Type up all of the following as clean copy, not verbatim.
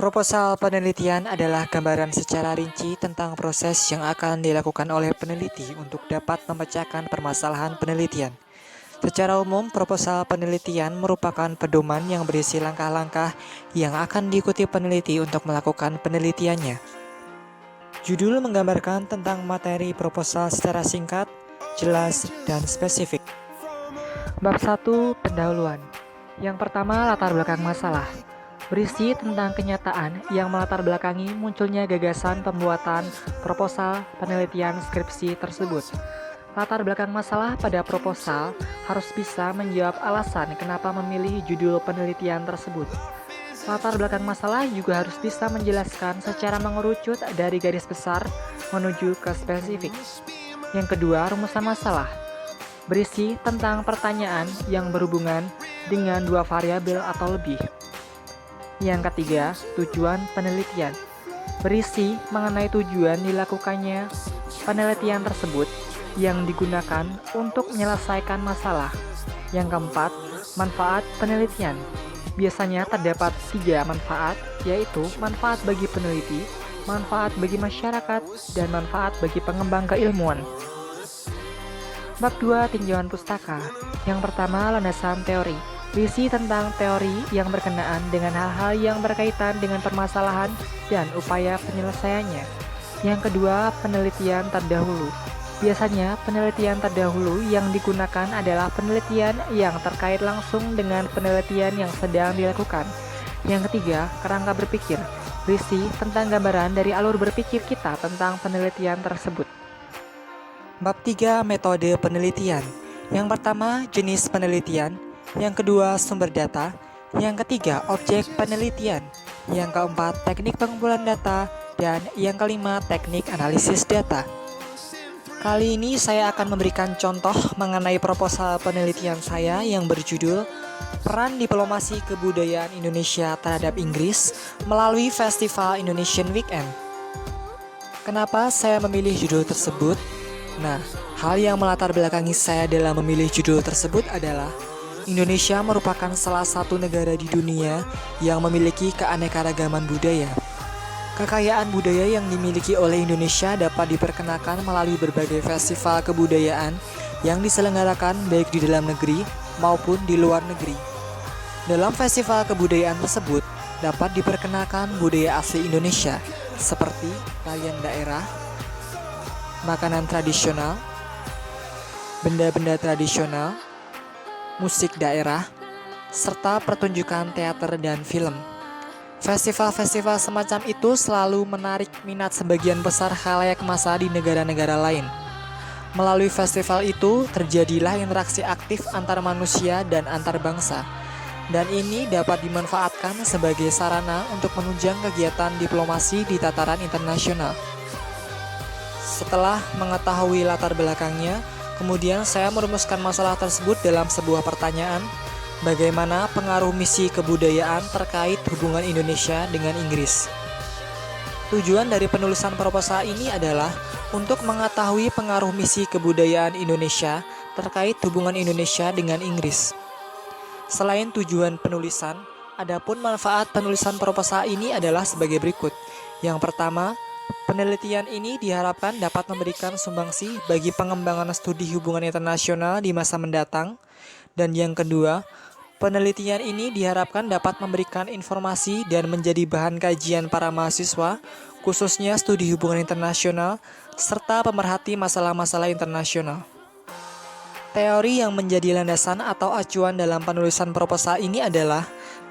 Proposal penelitian adalah gambaran secara rinci tentang proses yang akan dilakukan oleh peneliti untuk dapat memecahkan permasalahan penelitian. Secara umum, proposal penelitian merupakan pedoman yang berisi langkah-langkah yang akan diikuti peneliti untuk melakukan penelitiannya. Judul menggambarkan tentang materi proposal secara singkat, jelas, dan spesifik. Bab 1. Pendahuluan. Yang pertama, latar belakang masalah. Berisi tentang kenyataan yang melatar belakangi munculnya gagasan pembuatan proposal penelitian skripsi tersebut. Latar belakang masalah pada proposal harus bisa menjawab alasan kenapa memilih judul penelitian tersebut. Latar belakang masalah juga harus bisa menjelaskan secara mengerucut dari garis besar menuju ke spesifik. Yang kedua, rumusan masalah. Berisi tentang pertanyaan yang berhubungan dengan dua variabel atau lebih. Yang ketiga, tujuan penelitian. Berisi mengenai tujuan dilakukannya penelitian tersebut yang digunakan untuk menyelesaikan masalah. Yang keempat, manfaat penelitian. Biasanya terdapat 3 manfaat, yaitu manfaat bagi peneliti, manfaat bagi masyarakat, dan manfaat bagi pengembang keilmuan. Bab 2. Tinjauan pustaka. Yang pertama, landasan teori. Berisi tentang teori yang berkenaan dengan hal-hal yang berkaitan dengan permasalahan dan upaya penyelesaiannya. Yang kedua, penelitian terdahulu. Biasanya, penelitian terdahulu yang digunakan adalah penelitian yang terkait langsung dengan penelitian yang sedang dilakukan. Yang ketiga, kerangka berpikir. Berisi tentang gambaran dari alur berpikir kita tentang penelitian tersebut. Bab 3. Metode penelitian. Yang pertama, jenis penelitian. Yang kedua, sumber data. Yang ketiga, objek penelitian. Yang keempat, teknik pengumpulan data. Dan yang kelima, teknik analisis data. Kali ini saya akan memberikan contoh mengenai proposal penelitian saya yang berjudul Peran Diplomasi Kebudayaan Indonesia Terhadap Inggris melalui Festival Indonesian Weekend. Kenapa saya memilih judul tersebut? Nah, hal yang melatar belakangi saya dalam memilih judul tersebut adalah Indonesia merupakan salah satu negara di dunia yang memiliki keanekaragaman budaya. Kekayaan budaya yang dimiliki oleh Indonesia dapat diperkenalkan melalui berbagai festival kebudayaan yang diselenggarakan baik di dalam negeri maupun di luar negeri. Dalam festival kebudayaan tersebut dapat diperkenalkan budaya asli Indonesia seperti tarian daerah, makanan tradisional, benda-benda tradisional, musik daerah, serta pertunjukan teater dan film. Festival-festival semacam itu selalu menarik minat sebagian besar khalayak massa di negara-negara lain. Melalui festival itu terjadilah interaksi aktif antar manusia dan antar bangsa, dan ini dapat dimanfaatkan sebagai sarana untuk menunjang kegiatan diplomasi di tataran internasional. Setelah mengetahui latar belakangnya, kemudian saya merumuskan masalah tersebut dalam sebuah pertanyaan, bagaimana pengaruh misi kebudayaan terkait hubungan Indonesia dengan Inggris. Tujuan dari penulisan proposal ini adalah untuk mengetahui pengaruh misi kebudayaan Indonesia terkait hubungan Indonesia dengan Inggris. Selain tujuan penulisan, adapun manfaat penulisan proposal ini adalah sebagai berikut. Yang pertama, penelitian ini diharapkan dapat memberikan sumbangsi bagi pengembangan studi hubungan internasional di masa mendatang. Dan yang kedua, penelitian ini diharapkan dapat memberikan informasi dan menjadi bahan kajian para mahasiswa, khususnya studi hubungan internasional, serta pemerhati masalah-masalah internasional. Teori yang menjadi landasan atau acuan dalam penulisan proposal ini adalah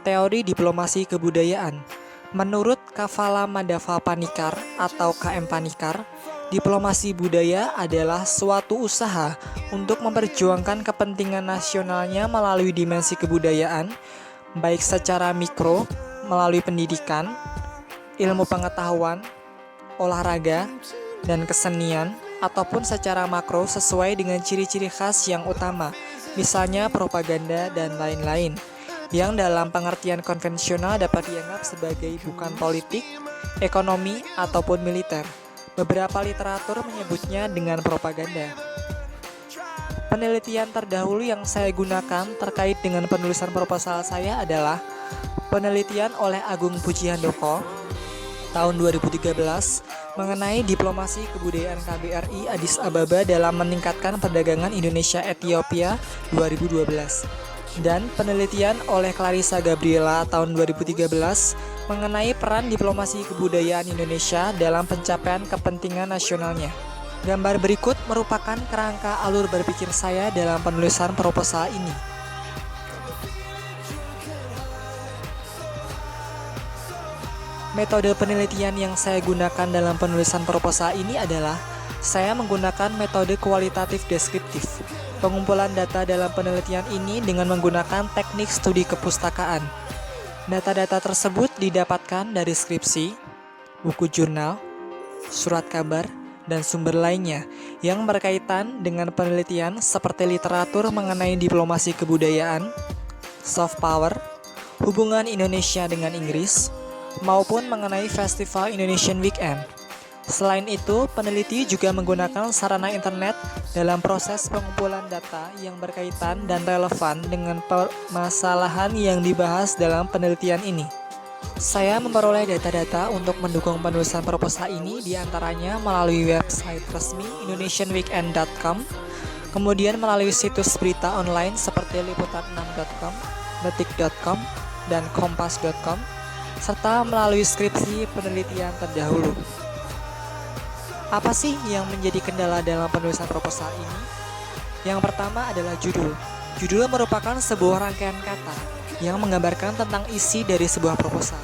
teori diplomasi kebudayaan. Menurut Kafala Madava Panikar atau KM Panikar, diplomasi budaya adalah suatu usaha untuk memperjuangkan kepentingan nasionalnya melalui dimensi kebudayaan, baik secara mikro, melalui pendidikan, ilmu pengetahuan, olahraga, dan kesenian, ataupun secara makro sesuai dengan ciri-ciri khas yang utama, misalnya propaganda dan lain-lain, yang dalam pengertian konvensional dapat dianggap sebagai bukan politik, ekonomi, ataupun militer. Beberapa literatur menyebutnya dengan propaganda. Penelitian terdahulu yang saya gunakan terkait dengan penulisan proposal saya adalah penelitian oleh Agung Pujihandoko tahun 2013 mengenai diplomasi kebudayaan KBRI Addis Ababa dalam meningkatkan perdagangan Indonesia-Ethiopia 2012 dan penelitian oleh Clarissa Gabriela tahun 2013 mengenai peran diplomasi kebudayaan Indonesia dalam pencapaian kepentingan nasionalnya. Gambar berikut merupakan kerangka alur berpikir saya dalam penulisan proposal ini. Metode penelitian yang saya gunakan dalam penulisan proposal ini adalah saya menggunakan metode kualitatif deskriptif. Pengumpulan data dalam penelitian ini dengan menggunakan teknik studi kepustakaan. Data-data tersebut didapatkan dari skripsi, buku jurnal, surat kabar, dan sumber lainnya yang berkaitan dengan penelitian seperti literatur mengenai diplomasi kebudayaan, soft power, hubungan Indonesia dengan Inggris, maupun mengenai Festival Indonesian Weekend. Selain itu, peneliti juga menggunakan sarana internet dalam proses pengumpulan data yang berkaitan dan relevan dengan permasalahan yang dibahas dalam penelitian ini. Saya memperoleh data-data untuk mendukung penulisan proposal ini diantaranya melalui website resmi indonesianweekend.com, kemudian melalui situs berita online seperti liputan6.com, detik.com, dan kompas.com, serta melalui skripsi penelitian terdahulu. Apa sih yang menjadi kendala dalam penulisan proposal ini? Yang pertama adalah judul. Judul merupakan sebuah rangkaian kata yang menggambarkan tentang isi dari sebuah proposal.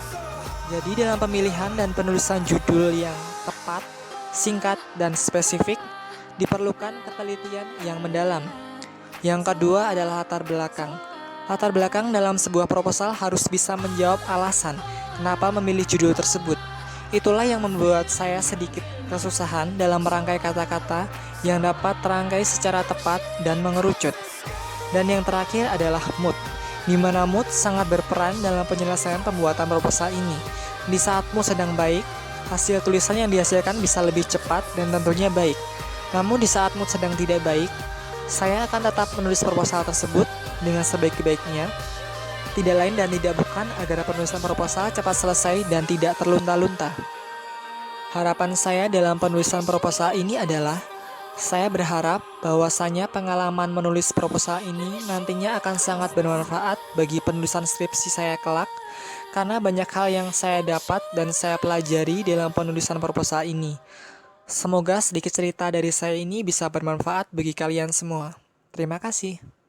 Jadi dalam pemilihan dan penulisan judul yang tepat, singkat, dan spesifik, diperlukan ketelitian yang mendalam. Yang kedua adalah latar belakang. Latar belakang dalam sebuah proposal harus bisa menjawab alasan kenapa memilih judul tersebut. Itulah yang membuat saya sedikit kesusahan dalam merangkai kata-kata yang dapat terangkai secara tepat dan mengerucut. Dan yang terakhir adalah mood, di mana mood sangat berperan dalam penyelesaian pembuatan proposal ini. Di saat mood sedang baik, hasil tulisan yang dihasilkan bisa lebih cepat dan tentunya baik. Namun di saat mood sedang tidak baik, saya akan tetap menulis proposal tersebut dengan sebaik-baiknya. Tidak lain dan tidak bukan agar penulisan proposal cepat selesai dan tidak terlunta-lunta. Harapan saya dalam penulisan proposal ini adalah saya berharap bahwasanya pengalaman menulis proposal ini nantinya akan sangat bermanfaat bagi penulisan skripsi saya kelak, karena banyak hal yang saya dapat dan saya pelajari dalam penulisan proposal ini. Semoga sedikit cerita dari saya ini bisa bermanfaat bagi kalian semua. Terima kasih.